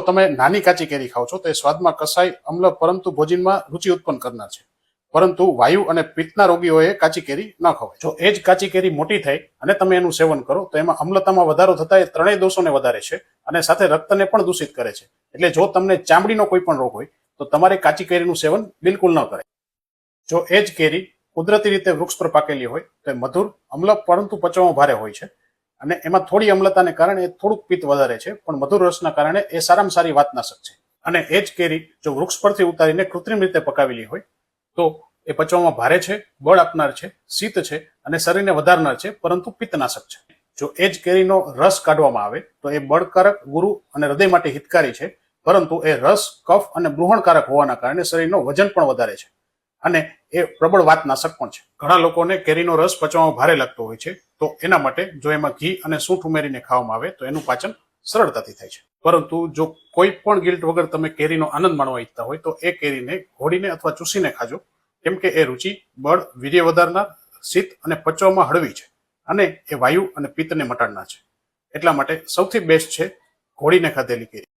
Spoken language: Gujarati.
તમે નાની કાચી કેરી ખાવ છો તો એ સ્વાદમાં કસાય, અમ્લ, પરંતુ ભોજનમાં રુચિ ઉત્પન્ન કરનાર છે. પરંતુ વાયુ અને પિત્તના રોગીઓએ કાચી કેરી ન ખવાય. જો એ જ કાચી કેરી મોટી થાય અને તમે એનું સેવન કરો તો એમાં અમ્લતામાં વધારો થતા એ ત્રણેય દોષોને વધારે છે અને સાથે રક્તને પણ દૂષિત કરે છે. એટલે જો તમને ચામડીનો કોઈ પણ રોગ હોય તો તમારે કાચી કેરીનું સેવન બિલકુલ ન કરાય. જો એ જ કેરી કુદરતી રીતે વૃક્ષ પર પાકેલી હોય તો એ મધુર, અમ્લ, પરંતુ પચવામાં ભારે હોય છે અને એમાં થોડી અમ્લતાને કારણે એ થોડુંક પિત્ત વધારે છે, પણ મધુર રસના કારણે એ સારામાં સારી વાતનાશક છે. અને એ જ કેરી જો વૃક્ષ પરથી ઉતારીને કૃત્રિમ રીતે પકાવેલી હોય તો એ પચવામાં ભારે છે, બળ આપનાર છે, શીત છે અને શરીરને વધારનાર છે, પરંતુ પિત્તનાશક છે. જો એ જ કેરીનો રસ કાઢવામાં આવે તો એ બળકારક, ગુરુ અને હૃદય માટે હિતકારી છે, પરંતુ એ રસ કફ અને બૃહણકારક હોવાના કારણે શરીરનો વજન પણ વધારે છે અને એ પ્રબળ વાતનાશક પણ છે. ઘણા લોકોને કેરીનો રસ પચવામાં ભારે લાગતો હોય છે, તો એના માટે જો એમાં ઘી અને સૂંઠ ઉમેરીને ખાવામાં આવે તો એનું પાચન સરળતાથી થાય છે. પરંતુ જો કોઈ પણ ગિલ્ટ વગર તમે કેરીનો આનંદ માણવા ઈચ્છતા હોય તો એ કેરીને ઘોડીને અથવા ચૂસીને ખાજો, કેમ કે એ રુચિ, બળ, વીર્ય વધારનાર, શીત અને પચવામાં હળવી છે અને એ વાયુ અને પિત્તને મટાડનાર છે. એટલા માટે સૌથી બેસ્ટ છે ઘોડીને ખાધેલી કેરી.